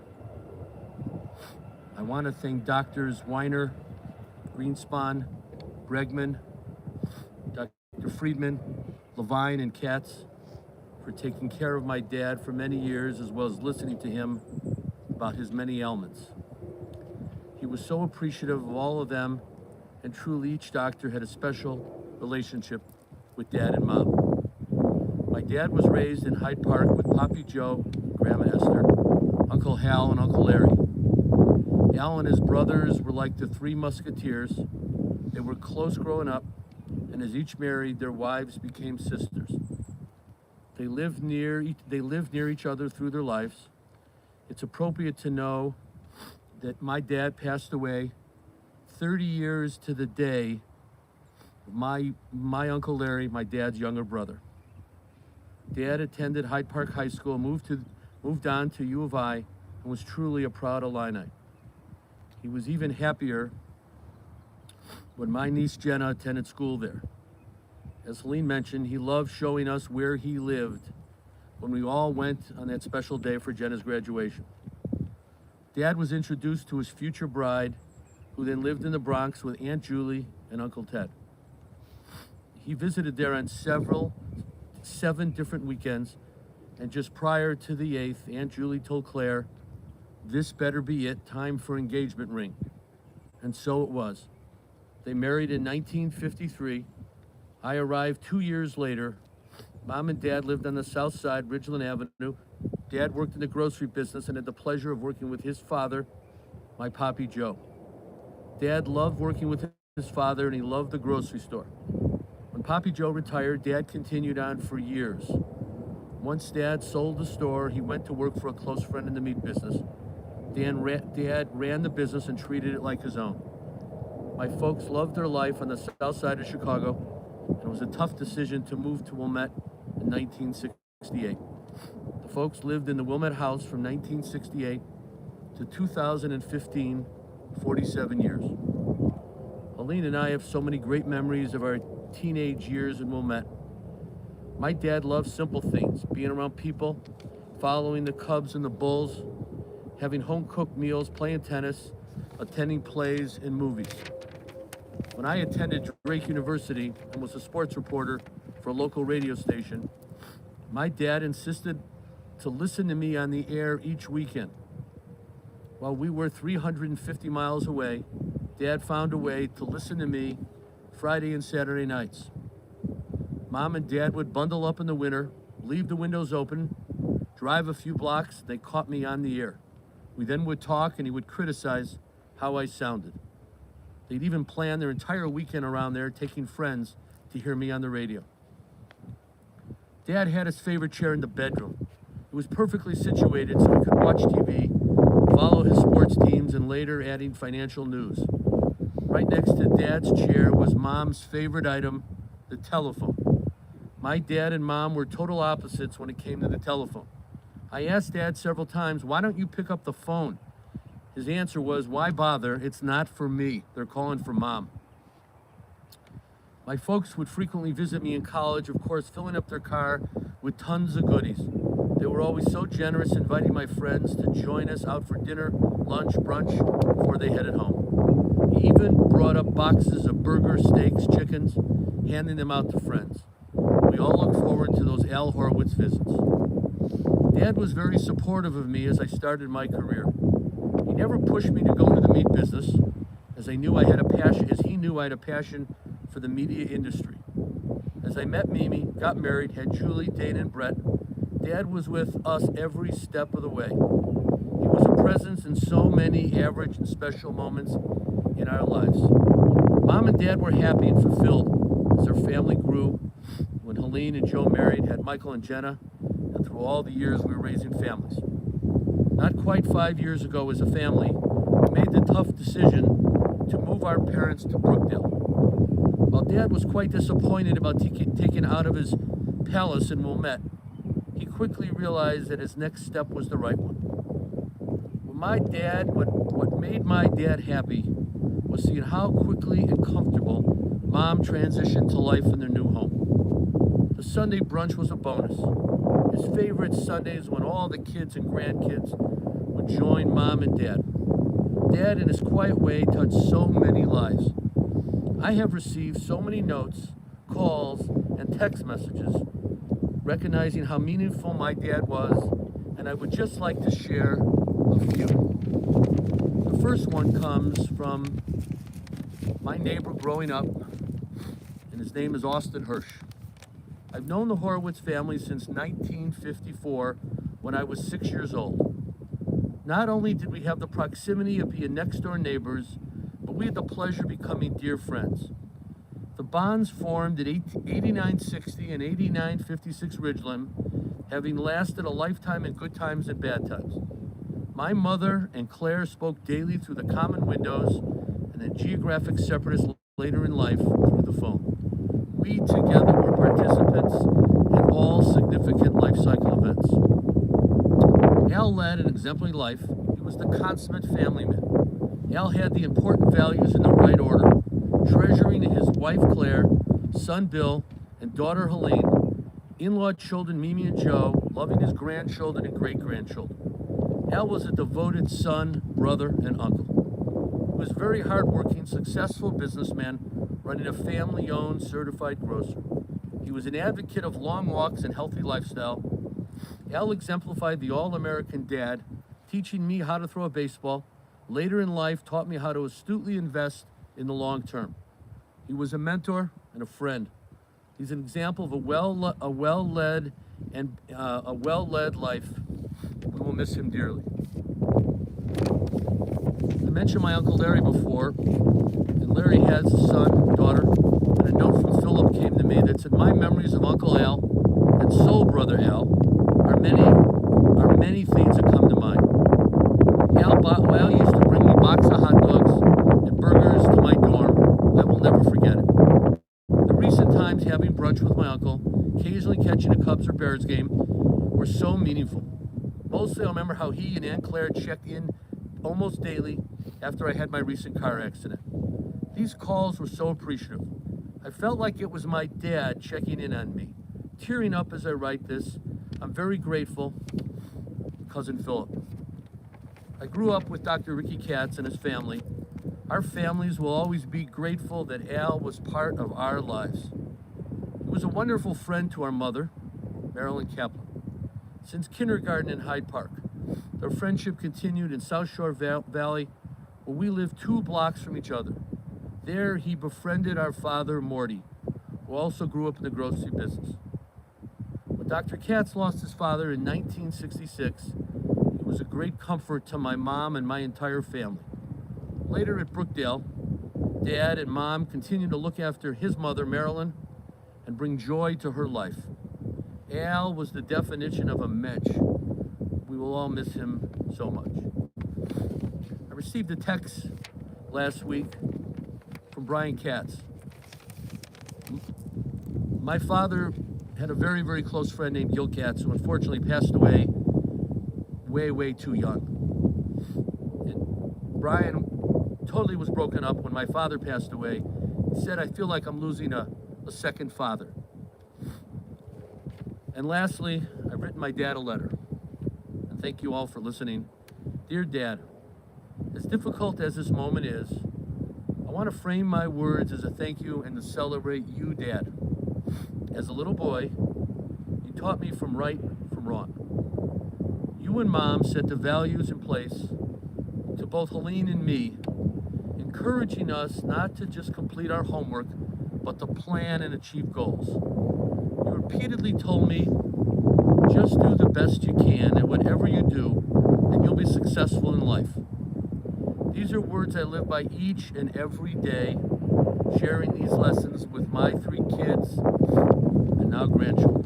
I want to thank Doctors Weiner, Greenspan, Bregman, Dr. Friedman, Levine, and Katz for taking care of my dad for many years, as well as listening to him about his many ailments. He was so appreciative of all of them, and truly each doctor had a special relationship with Dad and Mom. My dad was raised in Hyde Park with Poppy Joe, Grandma Esther, Uncle Hal, and Uncle Larry. Hal and his brothers were like the 3 musketeers. They were close growing up, and as each married, their wives became sisters. They lived near each other through their lives. It's appropriate to know that my dad passed away 30 years to the day of my Uncle Larry, my dad's younger brother. Dad attended Hyde Park High School, moved on to U of I, and was truly a proud Illini. He was even happier when my niece Jenna attended school there. As Helene mentioned, he loved showing us where he lived when we all went on that special day for Jenna's graduation. Dad was introduced to his future bride, who then lived in the Bronx with Aunt Julie and Uncle Ted. He visited there on 7 different weekends, and just prior to the 8th, Aunt Julie told Claire, "This better be it, time for engagement ring." And so it was. They married in 1953. I arrived 2 years later. Mom and Dad lived on the south side, Ridgeland Avenue. Dad worked in the grocery business and had the pleasure of working with his father, my Poppy Joe. Dad loved working with his father, and he loved the grocery store. When Poppy Joe retired, Dad continued on for years. Once Dad sold the store, he went to work for a close friend in the meat business. Dad ran the business and treated it like his own. My folks loved their life on the south side of Chicago, and it was a tough decision to move to Wilmette in 1968. The folks lived in the Wilmette house from 1968 to 2015, 47 years. Helene and I have so many great memories of our teenage years in Wilmette. My dad loved simple things, being around people, following the Cubs and the Bulls, having home-cooked meals, playing tennis, attending plays and movies. When I attended Drake University and was a sports reporter for a local radio station, my dad insisted to listen to me on the air each weekend. While we were 350 miles away, Dad found a way to listen to me Friday and Saturday nights. Mom and Dad would bundle up in the winter, leave the windows open, drive a few blocks. They caught me on the air. We then would talk, and he would criticize how I sounded. They'd even plan their entire weekend around there, taking friends to hear me on the radio. Dad had his favorite chair in the bedroom. It was perfectly situated so he could watch TV, follow his sports teams, and later adding financial news. Right next to Dad's chair was Mom's favorite item, the telephone. My dad and Mom were total opposites when it came to the telephone. I asked Dad several times, "Why don't you pick up the phone?" His answer was, "Why bother? It's not for me. They're calling for Mom." My folks would frequently visit me in college, of course, filling up their car with tons of goodies. They were always so generous, inviting my friends to join us out for dinner, lunch, brunch, before they headed home. He even brought up boxes of burgers, steaks, chickens, handing them out to friends. We all look forward to those Al Horowitz visits. Dad was very supportive of me as I started my career. He never pushed me to go into the meat business, as he knew I had a passion for the media industry. As I met Mimi, got married, had Julie, Dana, and Brett, Dad was with us every step of the way. He was a presence in so many average and special moments in our lives. Mom and Dad were happy and fulfilled as our family grew. When Helene and Joe married, had Michael and Jenna, and through all the years we were raising families. Not quite 5 years ago, as a family, we made the tough decision to move our parents to Brookdale. While Dad was quite disappointed about taking out of his palace in Wilmette, he quickly realized that his next step was the right one. What made my dad happy was seeing how quickly and comfortable Mom transitioned to life in their new home. The Sunday brunch was a bonus. His favorite Sundays when all the kids and grandkids would join Mom and Dad. Dad, in his quiet way, touched so many lives. I have received so many notes, calls, and text messages recognizing how meaningful my dad was, and I would just like to share a few. The first one comes from my neighbor growing up, and his name is Austin Hirsch. I've known the Horowitz family since 1954 when I was 6 years old. Not only did we have the proximity of being next door neighbors, but we had the pleasure of becoming dear friends. The bonds formed at 8960 and 8956 Ridgeland, having lasted a lifetime in good times and bad times. My mother and Claire spoke daily through the common windows, and the geographic separatists later in life through the phone. We together were participants in all significant life cycle events. Al led an exemplary life. He was the consummate family man. Al had the important values in the right order, treasuring his wife Claire, son Bill, and daughter Helene, in-law children Mimi and Joe, loving his grandchildren and great-grandchildren. Al was a devoted son, brother, and uncle. He was a very hardworking, successful businessman running a family-owned certified grocer. He was an advocate of long walks and healthy lifestyle. Al exemplified the all-American dad, teaching me how to throw a baseball. Later in life, taught me how to astutely invest in the long term. He was a mentor and a friend. He's an example of a well-led life. We will miss him dearly. I mentioned my Uncle Larry before, and Larry has a son, daughter, and a note from Philip came to me that said, "My memories of Uncle Al and soul brother Al are many things that come to mind. Al used to bring me a box of hot dogs and burgers to my dorm. I will never forget it. The recent times having brunch with my uncle, occasionally catching a Cubs or Bears game, were so meaningful. Mostly I remember how he and Aunt Claire checked in almost daily after I had my recent car accident. These calls were so appreciative. I felt like it was my dad checking in on me. Tearing up as I write this, I'm very grateful, Cousin Philip." I grew up with Dr. Ricky Katz and his family. Our families will always be grateful that Al was part of our lives. He was a wonderful friend to our mother, Marilyn Kaplan. Since kindergarten in Hyde Park, their friendship continued in South Shore Valley, where we lived 2 blocks from each other. There, he befriended our father, Morty, who also grew up in the grocery business. When Dr. Katz lost his father in 1966, he was a great comfort to my mom and my entire family. Later at Brookdale, Dad and Mom continued to look after his mother, Marilyn, and bring joy to her life. Al was the definition of a mensch. We will all miss him so much. I received a text last week from Brian Katz. My father had a very, very close friend named Gil Katz, who unfortunately passed away way too young. And Brian totally was broken up when my father passed away. He said, "I feel like I'm losing a second father." And lastly, I've written my dad a letter. And thank you all for listening. Dear Dad, as difficult as this moment is, I want to frame my words as a thank you and to celebrate you, Dad. As a little boy, you taught me from right from wrong. You and Mom set the values in place to both Helene and me, encouraging us not to just complete our homework, but to plan and achieve goals. You repeatedly told me, just do the best you can at whatever you do, and you'll be successful in life. These are words I live by each and every day, sharing these lessons with my 3 kids and now grandchildren.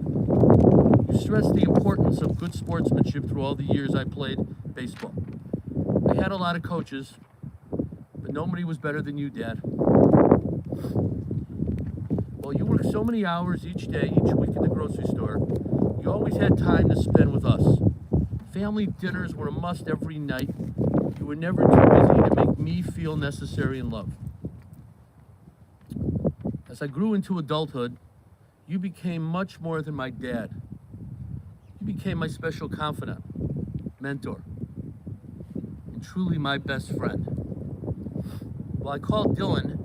You stressed the importance of good sportsmanship through all the years I played baseball. I had a lot of coaches, but nobody was better than you, Dad. While you worked so many hours each day, each week in the grocery store, you always had time to spend with us. Family dinners were a must every night. You were never too busy to make me feel necessary and loved. As I grew into adulthood, you became much more than my dad. You became my special confidant, mentor, and truly my best friend. Well, I call Dylan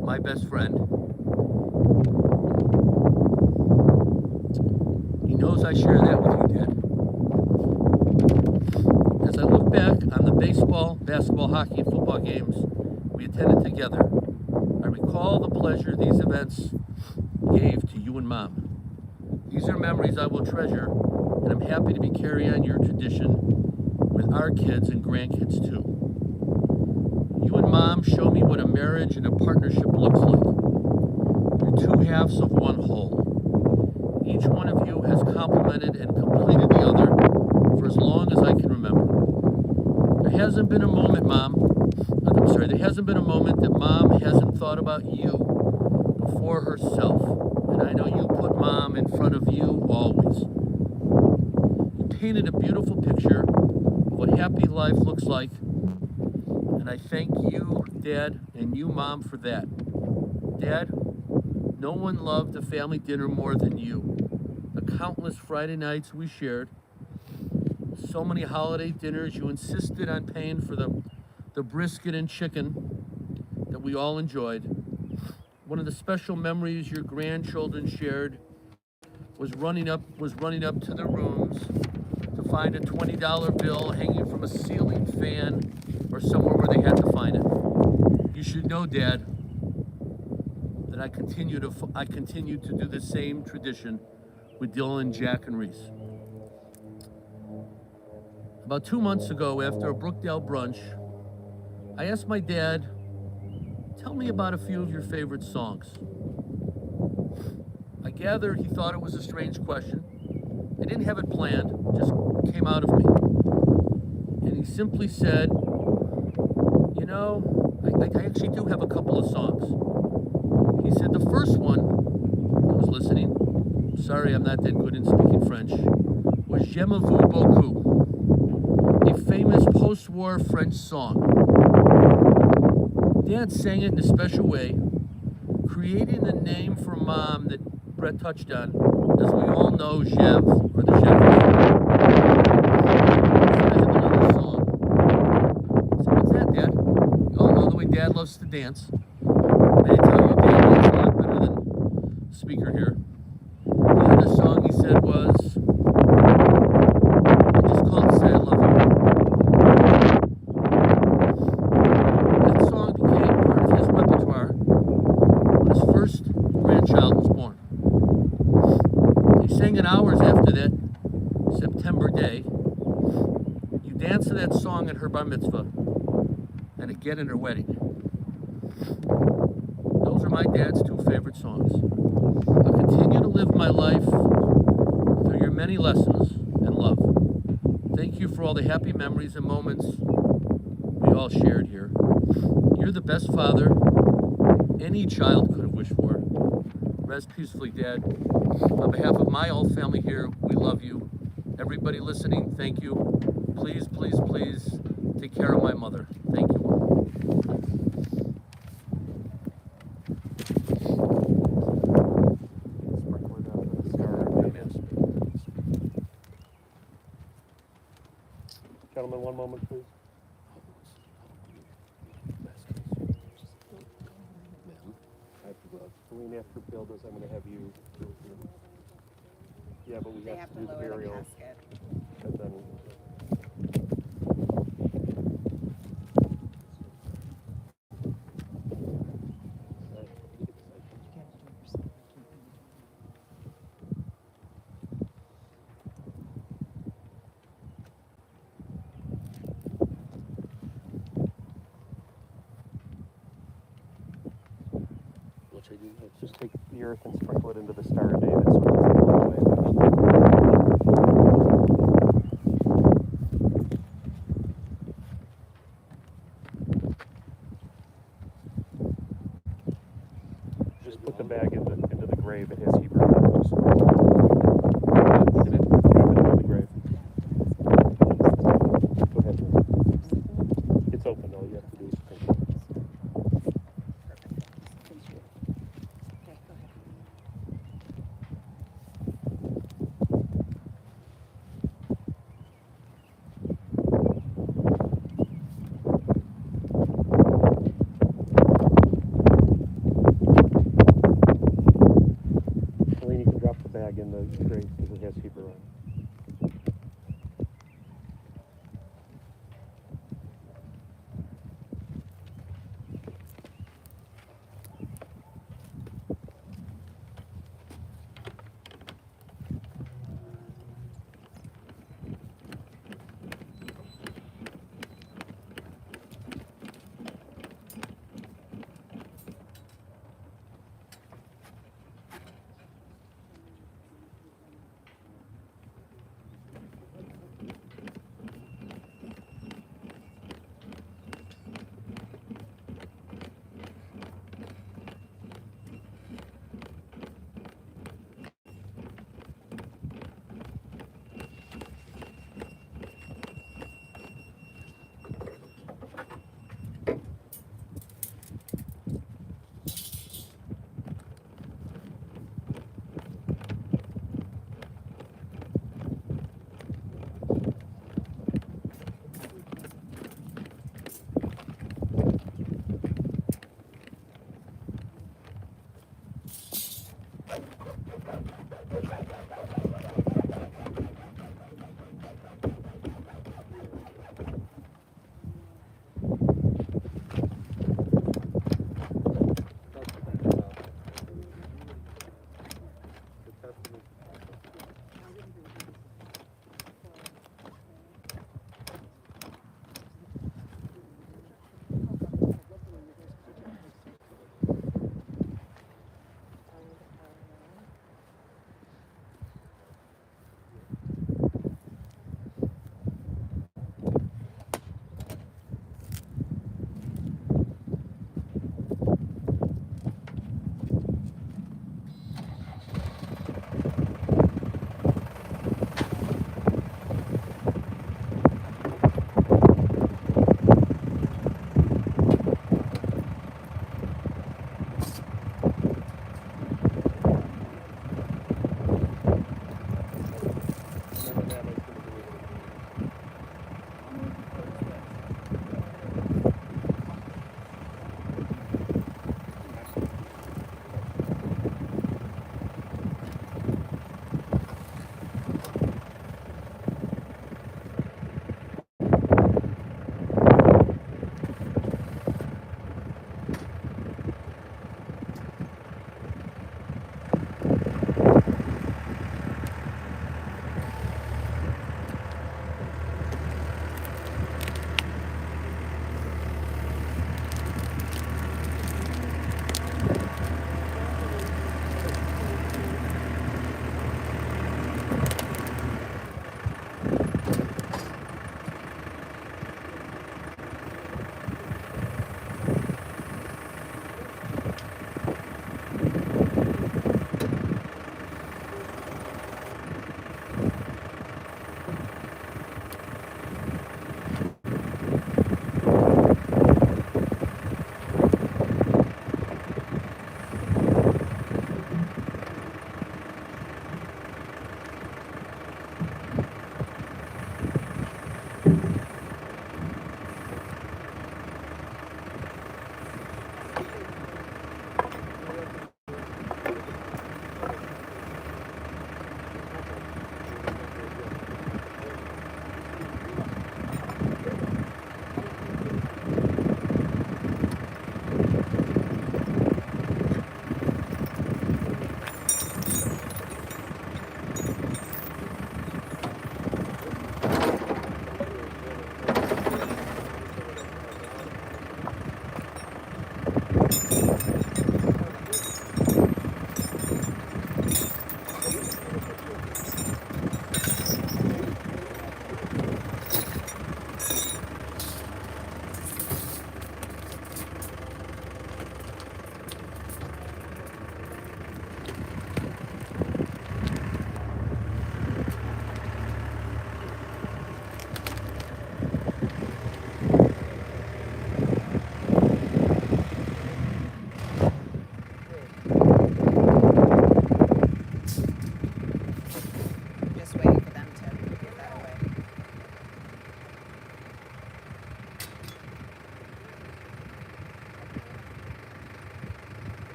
my best friend. He knows I share that with you, Dad. As I look back on the baseball, basketball, hockey, and football games we attended together, I recall the pleasure these events gave to you and Mom. These are memories I will treasure, and I'm happy to be carrying on your tradition with our kids and grandkids too. You and Mom show me what a marriage and a partnership looks like. You're 2 halves of one whole. Each one of you has complemented and completed the other for as long as I can remember. There hasn't been a moment that Mom hasn't thought about you before herself, and I know you put Mom in front of you always. You painted a beautiful picture of what happy life looks like, and I thank you, Dad, and you, Mom, for that. Dad, no one loved a family dinner more than you. The countless Friday nights we shared, so many holiday dinners you insisted on paying for the brisket and chicken that we all enjoyed. One of the special memories your grandchildren shared was running up to the rooms to find a $20 bill hanging from a ceiling fan or somewhere where they had to find it. You should know, Dad, that I continue to do the same tradition with Dylan, Jack, and Reese. About 2 months ago, after a Brookdale brunch, I asked my dad, tell me about a few of your favorite songs. I gather he thought it was a strange question. I didn't have it planned, it just came out of me. And he simply said, you know, I actually do have a couple of songs. He said the first one, I was listening, sorry I'm not that good in speaking French, was Je me veux beaucoup, a famous post-war French song. Dad sang it in a special way, creating the name for Mom that Brett touched on, as we all know, Jev, or the Jev. I have another song. So what's that, Dad? You all know the way Dad loves to dance. May I tell you, Dad dances a lot better than the speaker here. The other song he said was, I just called to say I love you. That song became part of his repertoire when his first grandchild was born. He sang it hours after that September day. You danced to that song at her bar mitzvah and again at her wedding. Those are my dad's two favorite songs. I'll continue to live my life through your many lessons and love. Thank you for all the happy memories and moments we all shared here. You're the best father any child could have wished for. Rest peacefully, Dad. On behalf of my whole family here, we love you. Everybody listening, thank you. Please, please, please take care of my mother. Thank you all. Gentlemen, one moment, please. Colleen, after Bill does, I'm going to have you. Yeah, but we have to do the burial. And then. Just take the earth and sprinkle it into the Star of David so it doesn't blow away. Just put the bag into the grave. It has Hebrew letters. Drop it into the grave. Go ahead. It's open. All you have to do is sprinkle it.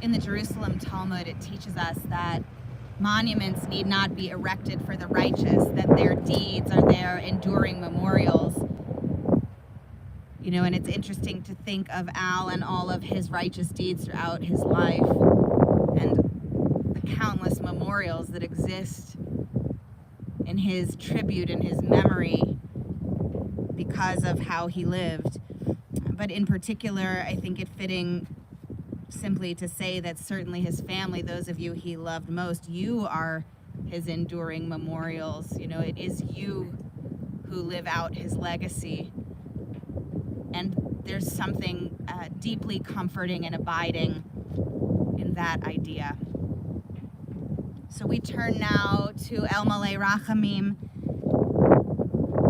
In the Jerusalem Talmud, it teaches us that monuments need not be erected for the righteous, that their deeds are their enduring memorials. You know, and it's interesting to think of Al and all of his righteous deeds throughout his life and the countless memorials that exist in his tribute and his memory because of how he lived. But in particular, I think it fitting simply to say that certainly his family, those of you he loved most, you are his enduring memorials. You know, it is you who live out his legacy. And there's something deeply comforting and abiding in that idea. So we turn now to El Malei Rachamim.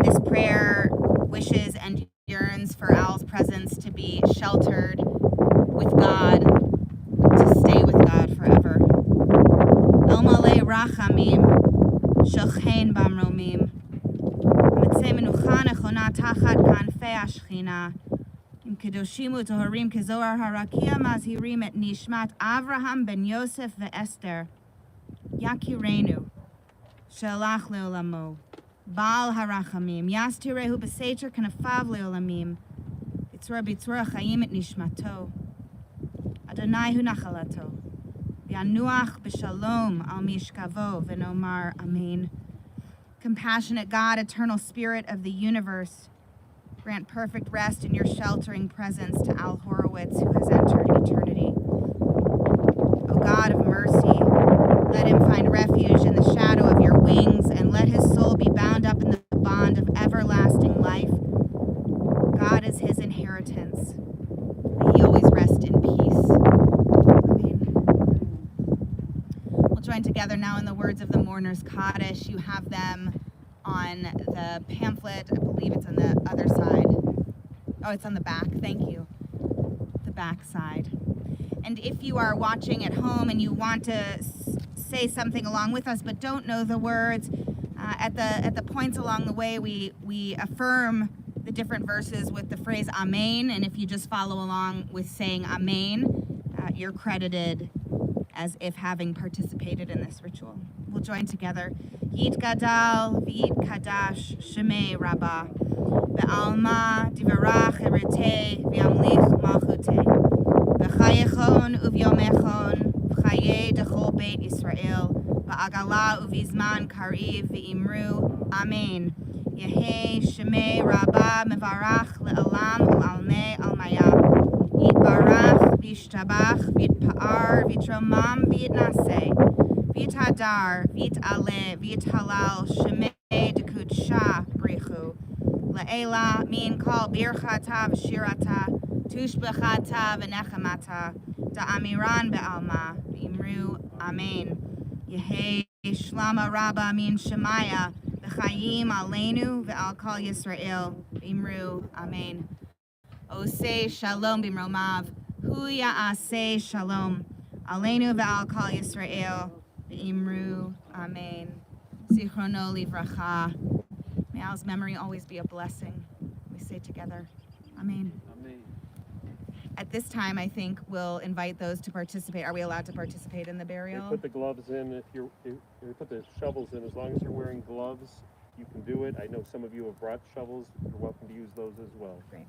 This prayer wishes and yearns for Al's presence to be sheltered with God, to stay with God forever. El Malei Rachamim, Shochein Bamromim, Mitzei Menucha Nechona Tachat Kanfei Ashchina, Im Kedoshim U'Toharim Kezohar Harakia Mazhirim Et Nishmat Avraham Ben Yosef VeEsther, Yakirenu, Shelach Leolamo, Baal Harachamim, Yastirehu B'Seiter Kanafav Leolamim, Bitzur Bitzur Chayim Et Nishmato, Adonai Hu Nachalato, V'Yanuach B'Shalom Al Mishkavo V'Nomar Amen. Compassionate God, eternal Spirit of the universe, grant perfect rest in your sheltering presence to Al Horowitz, who has entered eternity. O God of mercy, let him find refuge in the shadow of your wings, and let his soul be bound up in the bond of everlasting life. God is his inheritance. May he always rest in peace. Amen. We'll join together now in the words of the mourner's Kaddish. You have them on the pamphlet. I believe it's on the other side. Oh, it's on the back. Thank you. The back side. And if you are watching at home and you want to say something along with us but don't know the words, at the points along the way we affirm the different verses with the phrase Amen, and if you just follow along with saying Amen, you're credited as if having participated in this ritual. We'll join together. Yit Gadal v'Yit Kadash Shemei Rabbah Be'alma Divarach Erete V'Yamlich Malchute V'Chayechon Uvyomechon V'Chaye Dechol Beit Yisrael V'Agala Uvizman Kariv V'Imru Amen. Yehi Shemei Rabbah Mevarach Le'alam U'Almei Almaya Yitbarach V'Yishtabach V'Yitpa'ar V'Yitromam V'Yitnaseh V'Yithadar, V'Yit'aleh, V'Yithalal, Shemei Dekudsha Brichu, Le'ela Min Kol Birchata V'Shirata, Tushbechata V'Nechamata, Da'amiran Be'alma, V'Imru Amen. Yehi Shlama Rabba Min Shemaya, V'Chayim Aleinu V'Al Kol Yisrael, V'Imru Amen. Oseh Shalom B'Mromav, Hu Ya'aseh Shalom, Aleinu V'Al Kol Yisrael, Imru, Amen. Zichrono livracha. May Al's memory always be a blessing. We say together, Amen. Amen. At this time, I think we'll invite those to participate. Are we allowed to participate in the burial? They put the gloves in. If they put the shovels in, as long as you're wearing gloves, you can do it. I know some of you have brought shovels. You're welcome to use those as well. Great.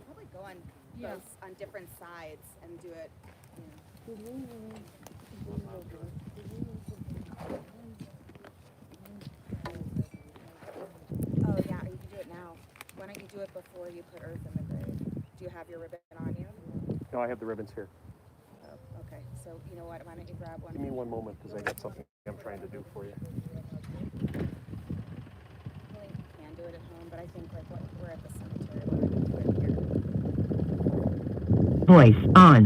Probably go on both on different sides and do it. Oh yeah, you can do it now. Why don't you do it before you put earth in the grave? Do you have your ribbon on you? No, I have the ribbons here. Oh, okay. So you know what? Why don't you grab one? Give me one moment because I got something I'm trying to do for you. Well, you can do it at home, but I think like we're at the cemetery. Why don't you do it here? Voice on.